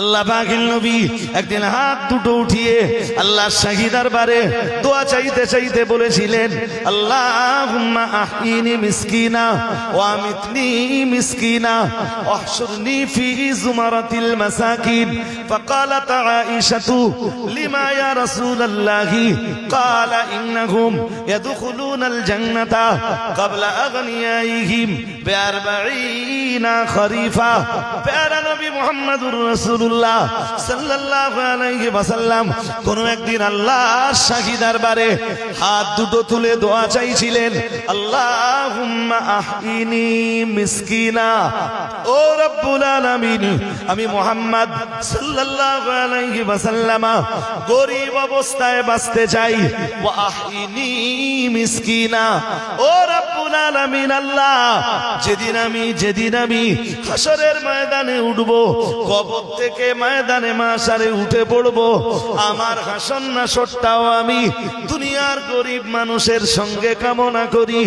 আল্লাহ পাকের নবী একদিন হাত দুটো উঠিয়ে আল্লাহ শাহী দরবারে দোয়া চাইতে চাইতে বলেছিলেন, আল্লাহুম্মা আহইনি মিসকিনা ওয়া আমিতনি মিসকিনা ওয়াহশুরনি ফি যুমারাতিল মাসাকিন। ফাকালাত আয়েশাতু লিমা ইয়া রাসূলুল্লাহি ক্বালা ইন্নাহুম ইয়াদখুলুনাল জান্নাতা ক্বাবলা আগনিয়াইহিম বিআরবাঈনা খরিফা। প্যারা নবী মুহাম্মদুর রাসূলুল্লাহ সাল্লাল্লাহু আলাইহি ওয়াসাল্লাম কোন একদিন আল্লাহর শাহী দরবারে হাত দুটো তুলে দোয়া চাইছিলেন, আল্লাহুম্মা আহইনি মিসকিনা, ও রব্বুল আলামিন আমি মুহাম্মদ সাল্লাল্লাহু আলাইহি ওয়াসাল্লাম গরীব অবস্থায় বাঁচতে চাই। ওয়া আহইনি মিসকিনা, ও রব্বুল আলামিন আল্লাহ যেদিন আমি হাশরের ময়দানে উঠব, কবর থেকে ময়দানে মাশারে উঠে পড়ব, আমার হাসর নাসরটাও আমি দুনিয়ার গরিব মানুষের সঙ্গে কামনা করি।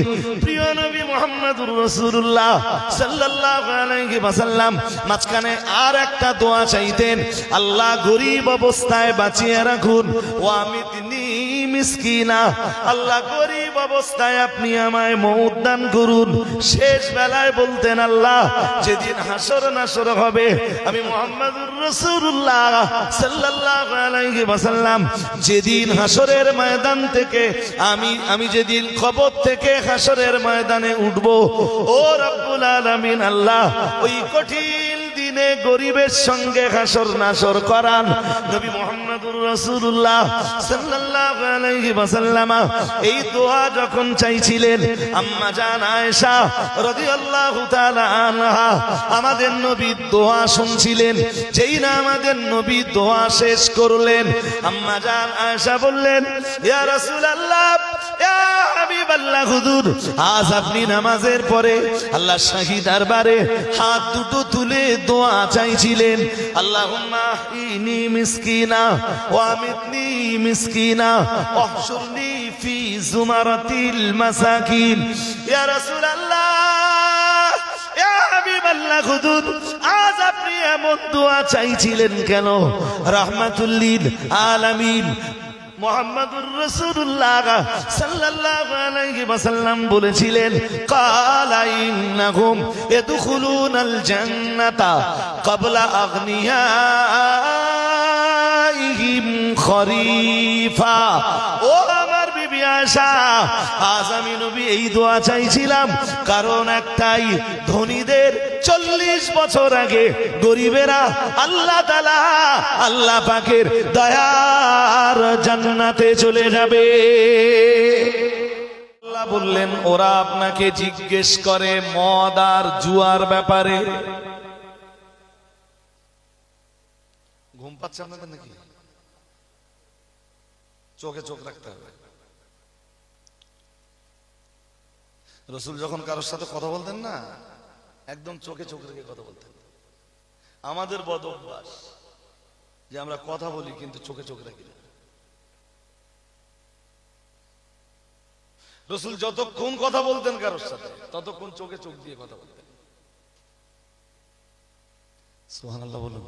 প্রিয় নবী মুহাম্মদুর রাসূলুল্লাহ সাল্লাল্লাহু আলাইহি ওয়াসাল্লাম মাঝখানে আর একটা দোয়া চাইতেন, আল্লাহ গরিব অবস্থায় বাঁচিয়ে রাখুন। ওয়া আমিতনি মিসকিনা, আল্লাহ গরিব অবস্থায় আপনি আমায় মওত দান করুন। শেষ বেলায় বলতেন, আল্লাহ যেদিন হাসর নাসর হবে আমি মুহাম্মদুর রাসূলুল্লাহ সাল্লাল্লাহু আলাইহি ওয়াসাল্লাম যেদিন হাসরের ময়দান থেকে আমি যেদিন কবর থেকে হাসরের ময়দানে উঠব, ও রব্বুল আলামিন আল্লাহ ওই কঠিন দিনে গরিবের সঙ্গে হাসর নাসর করান। নবী মুহাম্মদুর রাসূলুল্লাহ সাল্লাল্লাহু আলাইহি ওয়াসাল্লাম এই দোয়া যখন চাইছিলেন, আম্মা জান আয়েশা রাদিয়াল্লাহু তাআলা আনহা আমাদের নবীর দোয়া শুনছিলেন। যেই না আমাদের নবী দোয়া শেষ করলেন, আম্মা জান আয়েশা বললেন, ইয়া রাসূলুল্লাহ, ইয়া হাবিবাল্লাহ, হুজুর আজ আপনি নামাজের পরে আল্লাহ শাহী দরবারে হাত দুটো তুলে দোয়া চাইছিলেন, আল্লাহুম্মা আহইনি মিসকিনা ওয়া আমিতনি মিসকিনা ওয়াহশুরনি ফি যুমারাতিল মাসাকিন। ইয়া রাসূলুল্লাহ, ইয়া হাবিবাল্লাহ, হুজুর আজ আপনি এমন দোয়া চাইছিলেন কেন? রাহমাতুল লিল আলামিন মুহাম্মদুর রাসূলুল্লাহ সাল্লাল্লাহু আলাইহি ওয়াসাল্লাম বলেছিলেন, ক্বালা ইন্নাহুম ইয়াদখুলুনাল জান্নাতা ক্বাবলা আগনিয়াইহিম খরিফা। ও আমার বিবি আয়েশা, আজ আমি নবী এই দোয়া চাইছিলাম কারণ একটাই, ধনীদের 40 বছর আগে গরিবেরা আল্লাহ তাআলা আল্লাহ পাকের দয়ার জান্নাতে চলে যাবে। আল্লাহ বললেন, ওরা আপনাকে জিজ্ঞেস করে মদ আর জুয়ার ব্যাপারে। ঘুম পাচ্ছে আপনাদের নাকি? চোখে চোখ রাখতে হবে। রাসূল যখন কারোর সাথে কথা বলতেন না, একদম চোখে চোখ রেখে কথা বলতেন। আমাদের বদ অভ্যাস যে আমরা কথা বলি কিন্তু চোখে চোখ রাখি না। রাসূল যতক্ষণ কথা বলতেন কারোর সাথে ততক্ষণ চোখে চোখ দিয়ে কথা বলতেন। সুবহানাল্লাহ বলুন।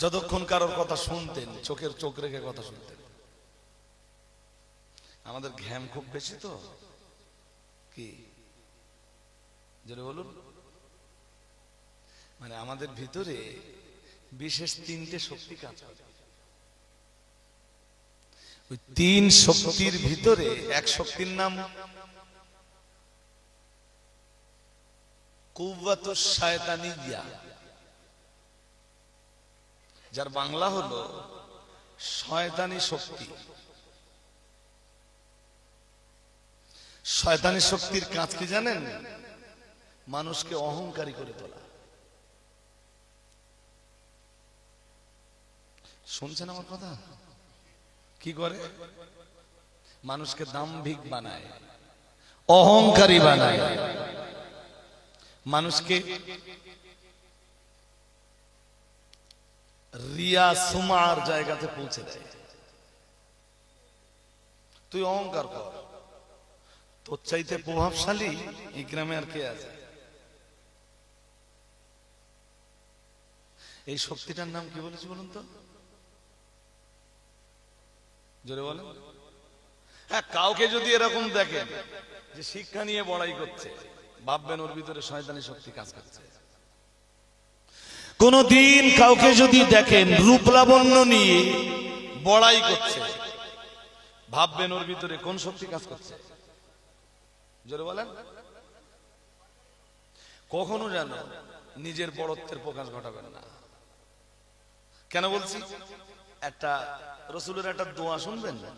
যতক্ষণ কারোর কথা শুনতেন চোখের চোখ রেখে কথা শুনতেন। আমাদের ঘ্যাম খুব বেশি তো, কি জোরে বলুন, মানে আমাদের ভিতরে বিশেষ 3টে শক্তি কাজ করে। ওই 3 শক্তির ভিতরে এক শক্তির নাম কুওয়াতুশ শায়তানিয়া, যার বাংলা হলো শয়তানি শক্তি। শয়তানি শক্তির কাজ কি জানেন? মানুষকে অহংকারী করে তোলা। শুনছেন আমার কথা? কি করে? মানুষকে দাম্ভিক বানায়, অহংকারী বানায়, মানুষকে রিয়া সুমার জায়গাতে পৌঁছে দেয়। তুই অহংকার কর, তোর চাইতে প্রভাবশালী এই গ্রামে আর কে আছে? এই শক্তিটার নাম কি বলেছি বলুন তো, জোরে বলেন। হ্যাঁ, কাউকে যদি এরকম দেখেন যে শিক্ষা নিয়ে বড়াই করছে, ভাববেন ওর ভিতরে শয়তানি শক্তি কাজ করছে। কোনদিন কাউকে যদি দেখেন রূপ লাবণ্য নিয়ে বড়াই করছে, ভাববেন ওর ভিতরে কোন শক্তি কাজ করছে, জোরে বলেন। কখনো যেন নিজের বড়ত্বের প্রকাশ ঘটাবেন না। কেন বলছি? একটা রসুলের একটা দোয়া শুনবেন না?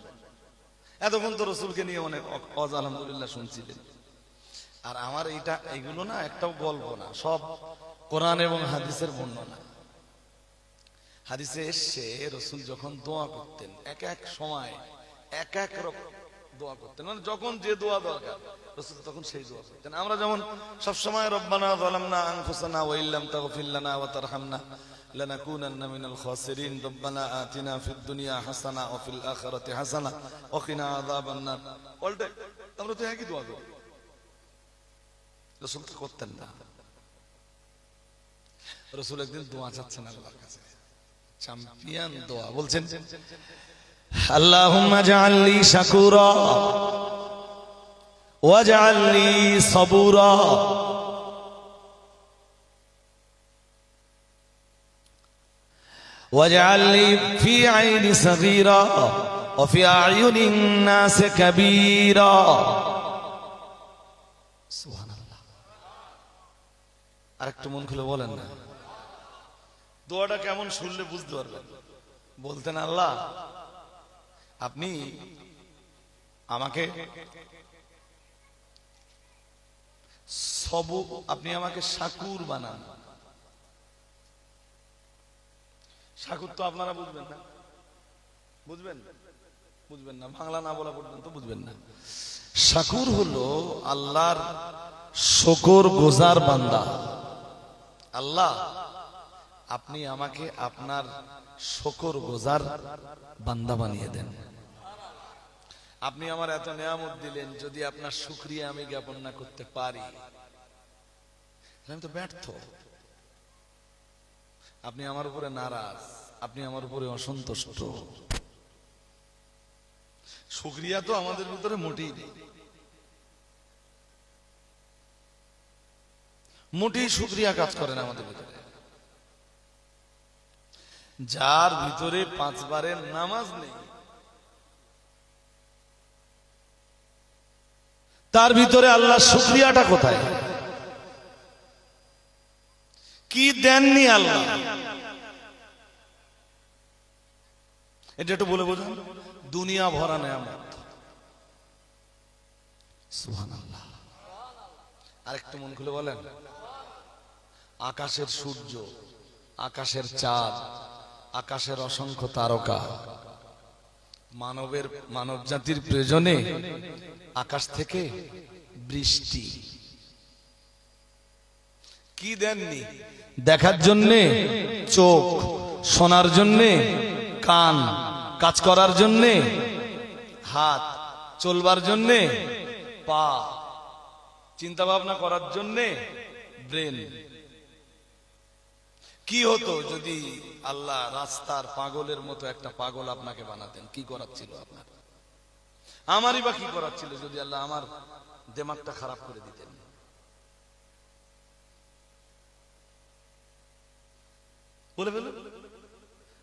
এতক্ষণ তো রসুলকে নিয়ে অনেক আলহামদুলিল্লাহ শুনছিলেন, আর আমার এইগুলো না একটাও গল্প না, সব কোরআন এবং হাদিসের বর্ণনা। হাদিসে এসছে রসুল যখন দোয়া করতেন এক এক সময় এক এক রকম দোয়া করতেন, মানে যখন যে দোয়া দরকার রসুল তখন সেই দোয়া করতেন। আমরা যেমন সবসময় রব্বানা যালামনা আনফুসানা ওয়া ইল্লাম তাগফির লানা ওয়া তারহামনা লানাকুনান্না মিনাল খাসিরিন রব্বানা আতিনা ফিদ দুনিয়া হাসানা ওয়া ফিল আখিরাতি হাসানা ওয়া কিনা আযাবান নার, অলটা আমরা তো একই দোয়া করি। রসুল তো করতেন না। রসুল একদিন দোয়া চাচ্ছেন আল্লাহর কাছে, চ্যাম্পিয়ন দোয়া, বলছেন আল্লাহুম্মা জাআলনি শাকুরা ওয়াজআলনি সাবুরা ওয়াজআলনি ফি আইনি সাগীরা ওয়া ফি আ'য়ুনিন নাস কাবীরা। সুবহানাল্লাহ। আরেকটু মন খুলে বলেন না, দোয়াটা কেমন শুনলে বুঝতে পারবেন। বলতেন আল্লাহ আপনি আমাকে আপনি আমাকে শাকুর বানান। শাকুর তো আপনারা বুঝবেন না, বুঝবেন না, বাংলা না বলা পর্যন্ত বুঝবেন না। শাকুর হলো আল্লাহর শুকর গুজার বান্দা। আল্লাহ আপনি আমাকে আপনার শুকর গুজার বান্দা বানিয়ে দেন। আপনি আমার এত নিয়ামত দিলেন, যদি আপনার শুকরিয়া আমি জ্ঞাপন না করতে পারি আমি তো ব্যর্থ। আপনি আমার উপরে নারাজ, আপনি আমার উপরে অসন্তুষ্ট। শুকরিয়া তো আমাদের ভিতরে মোটেই নেই, মোটেই শুকরিয়া কাজ করে না আমাদের ভিতরে। যার ভিতরে 5 বারের নামাজ নেই, তার ভিতরে আল্লাহ শুকরিয়াটা কোথায়? কি দেননি আল্লাহ, এটা একটু বলে বোঝান। দুনিয়া ভরা নেয়ামত। সুবহানাল্লাহ। আরেকটু মন খুলে বলেন। আকাশের সূর্য, আকাশের চাঁদ, আকাশের অসংখ্য তারকা, মানব জাতির প্রয়োজনে আকাশ থেকে বৃষ্টি। কি দেননি? দেখার জন্যে চোখ, শোনার জন্যে কান, কাজ করার জন্যে হাত, চলবার জন্যে পা, চিন্তা ভাবনা করার জন্যে ব্রেন। কি হতো যদি আল্লাহ রাস্তার পাগলের মতো একটা পাগল আপনাকে বানাতেন? কি করার ছিল আপনার? আমারই বা কি করার ছিল যদি আল্লাহ আমার দিমাগটা খারাপ করে দিতেন? বলে ফেলুন,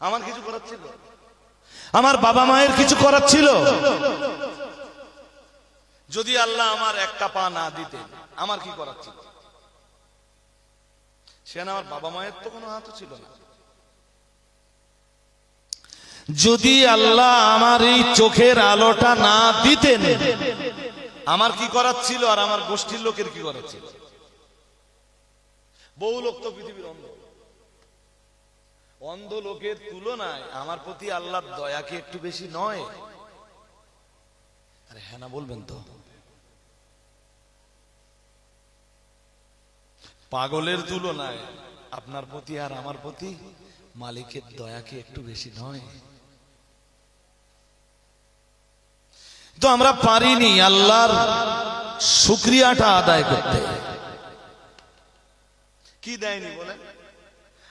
আমার কিছু করার ছিল? আমার বাবা মায়ের কিছু করার ছিল? যদি আল্লাহ আমার একটা পা না দিতেন আমার কি করার ছিল? সেখানে আমার বাবা মায়ের তো কোনো হাতও ছিল না। যদি আল্লাহ আমার এই চোখের আলোটা না দিতেন আমার কি করার ছিল? আর আমার গোষ্ঠীর লোকের কি করার ছিল? বহু লোক তো পৃথিবীর অন্ধ। অন্ধ লোকের তুলনায় আমার প্রতি আল্লাহর দয়া কি একটু বেশি নয়? আরে হ্যাঁ না বলবেন তো? পাগলের তুলনায় আপনার প্রতি আর আমার প্রতি মালিকের দয়া কি একটু বেশি নয়? তো আমরা পারিনি আল্লাহর শুকরিয়াটা আদায় করতে। কি দেয়নি বলেন?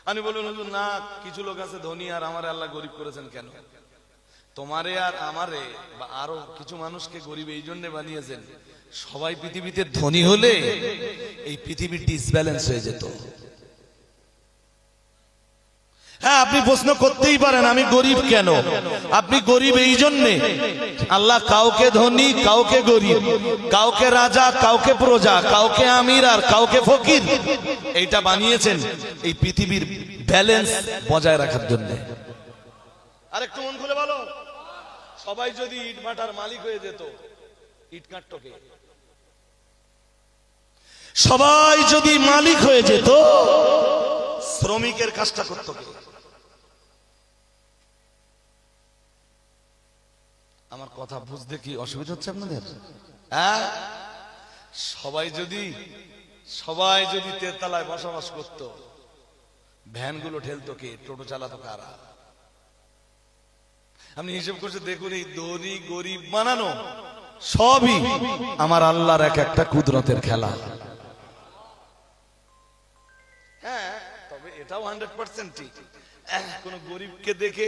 আমি বলবেন হুজুর না, কিছু লোক আছে ধনী আর আমারে আল্লাহ গরিব করেছেন কেন? তোমারে আর আমারে বা আরো কিছু মানুষকে গরিব এই জন্য বানিয়েছেন, সবাই পৃথিবীতে ধনী হলে এই পৃথিবীর ডিসব্যালেন্স হয়ে যেত। হ্যাঁ, আপনি প্রশ্ন করতেই পারেন আমি গরিব কেন? আপনি গরিব এই জন্যে, আল্লাহ কাউকে ধনী, কাউকে গরিব, কাউকে রাজা, কাউকে প্রজা, কাউকে আমির আর কাউকে ফকির, এইটা বানিয়েছেন এই পৃথিবীর ব্যালেন্স বজায় রাখার জন্য। আর একটু মন খুলে বলো, সবাই যদি ইট ভাটার মালিক হয়ে যেত, ইট কাটতো কে? সবাই যদি মালিক হয়ে যেত, শ্রমিকের কাজটা করতো কে? আমার কথা বুঝতে কি অসুবিধা হচ্ছে আপনাদের? হ্যাঁ, সবাই যদি তেরতলায় বসবাস করত, ভ্যানগুলো ঠেলতো কে? টোটো চালাতো কারা? আপনি হিসেব করছে দেখুন, এই ধনী গরিব বানানো সবই আমার আল্লাহর এক একটা কুদরতের খেলা। হ্যাঁ, তবে এটাও 100% ঠিক, কোন গরিবকে দেখে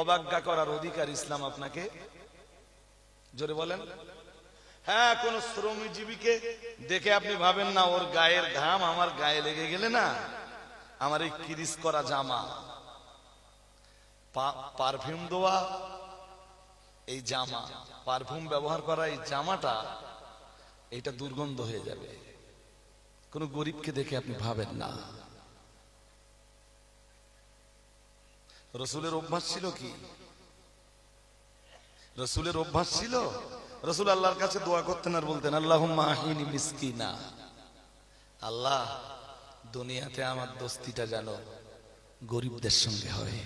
অবজ্ঞা করার অধিকার ইসলাম আপনাকে, জোরে বলেন। হ্যাঁ, কোন শ্রমজীবীকে দেখে আপনি ভাবেন না ওর গায়ের ঘাম আমার গায়ে লেগে গেলে না, আমার এই কিরিস করা জামা, পারফিউম দেওয়া এই জামা, পারফিউম ব্যবহার করা এই জামাটা, এটা দুর্গন্ধ হয়ে যাবে, কোন গরিবকে দেখে আপনি ভাবেন না। রসুলের অভ্যাস ছিল কি? রসুলের অভ্যাস ছিল, রসুল আল্লাহর কাছে দোয়া করতেন আর বলতেন আল্লাহুম্মা আহিনি মিসকিনা, আল্লাহ দুনিয়াতে আমার দোস্তিটা যেন গরিবদের সঙ্গে হয়।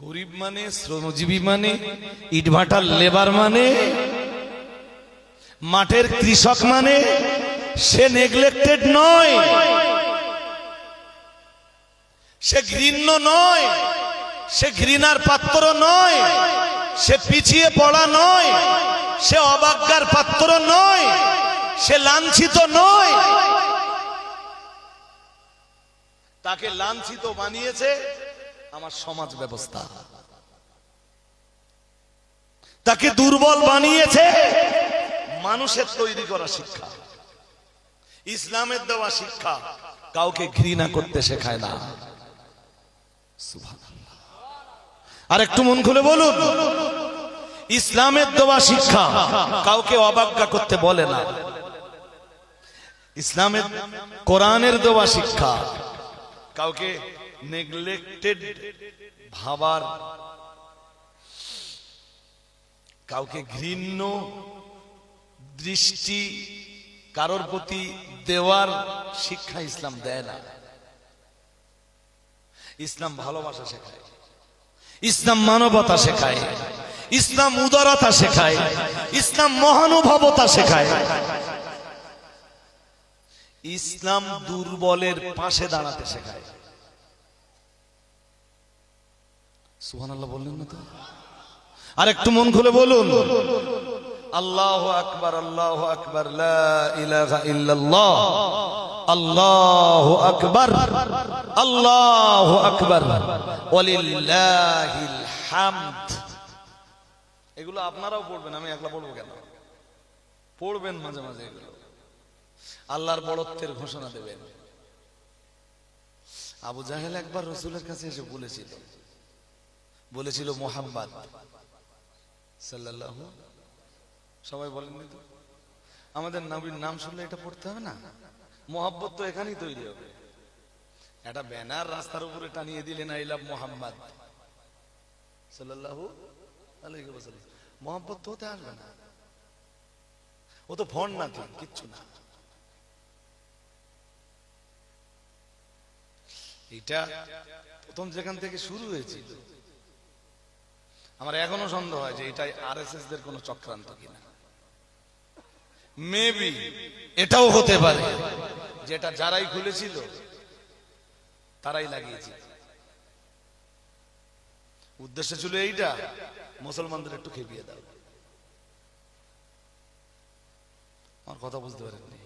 গরিব মানে, শ্রমজীবী মানে, ইটভাটার লেবার মানে, মাঠের কৃষক মানে, সে নেগলেক্টেড নয়, সে ঘৃণ্য নয়, সে ঘৃণার পাত্র নয়, সে পিছিয়ে পড়া নয়, সে অবজ্ঞার পাত্র নয়, সে লাঞ্ছিত নয়। তাকে লাঞ্ছিত বানিয়েছে আমার সমাজ ব্যবস্থা, তাকে দুর্বল বানিয়েছে মানুষের তৈরি করা শিক্ষা, ইসলামের দেওয়া শিক্ষা কাউকে ঘৃণা করতে শেখায় না। সুবহানাল্লাহ। আর একটু মন খুলে বলুন, ইসলামের দেওয়া শিক্ষা কাউকে অবজ্ঞা করতে বলে না। ইসলামের কোরআনের দেওয়া শিক্ষা কাউকে নেগলেক্টেড ভাবার, কাউকে ঘৃণ্য দৃষ্টি কারোর প্রতি দেওয়ার শিক্ষা ইসলাম দেয় না। ইসলাম ভালোবাসা শেখায়, ইসলাম মানবতা শেখায়, ইসলাম উদারতা শেখায়, ইসলাম মহানুভবতা শেখায়, ইসলাম দুর্বলের পাশে দাঁড়াতে শেখায়। সুবহানাল্লাহ বললেন না তো? আর একটু মন খুলে বলুন আল্লাহু আকবার, আল্লাহু আকবার, লা ইলাহা ইল্লাল্লাহ, আল্লাহু আকবার, আল্লাহু আকবার, ওয়ালিল্লাহিল হামদ। এগুলো আপনারাও পড়বেন, আমি একলা পড়বো কেন? পড়বেন মাঝে মাঝে, এগুলো আল্লাহর বড়ত্বের ঘোষণা দেবেন। আবু জাহেল একবার রাসূলের কাছে এসে বলেছিল মুহাম্মদ সাল্লাল্লাহু, সবাই বলেন তো আমাদের নবীর নাম শুনলে এটা পড়তে হবে না? মোহাব্বত তো এখানেই তৈরি হবে। একটা ব্যানার রাস্তার উপরে টানিয়ে দিলেন আই লাভ মুহাম্মদ সাল্লাল্লাহু আলাইহি ওয়াসাল্লাম, মোহাব্বত তো হতে আসবে না, ও তো ফন্ড না, কিচ্ছু না। এটা প্রথম যেখান থেকে শুরু হয়েছিল, আমার এখনো সন্দেহ হয় যে এটাই আরএসএস দের কোন চক্রান্ত কিনা। মেবি এটাও হতে পারে যেটা যারাই খুলেছিল তারাই লাগিয়েছিল। উদ্দেশ্য ছিল এইটা, মুসলমানদের একটু খেপিয়ে দাও। আমার কথা বুঝতে পারেননি?